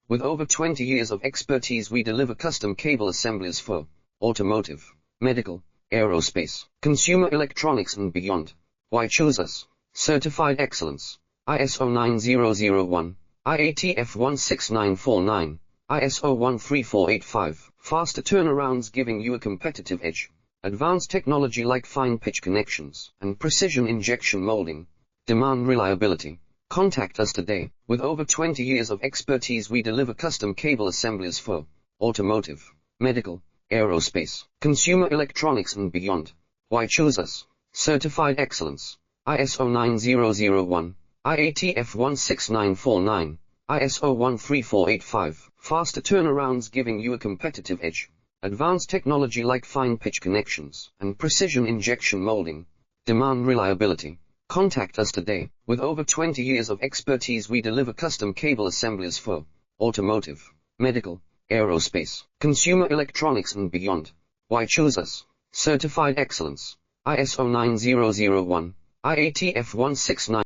With over 20 years of expertise, we deliver custom cable assemblies for automotive, medical, aerospace, consumer electronics and beyond. Why choose us? Certified excellence. ISO 9001, IATF 16949, ISO 13485. Faster turnarounds giving you a competitive edge. Advanced technology like fine pitch connections and precision injection molding. Demand reliability. Contact us today. With over 20 years of expertise, we deliver custom cable assemblies for automotive, medical, aerospace, consumer electronics and beyond. Why choose us? Certified excellence. ISO 9001, IATF 16949, ISO 13485. Faster turnarounds giving you a competitive edge. Advanced technology like fine pitch connections and precision injection molding. Demand reliability. Contact us today. With over 20 years of expertise, we deliver custom cable assemblies for automotive, medical, aerospace, consumer electronics and beyond. Why choose us? Certified excellence. ISO 9001, IATF 169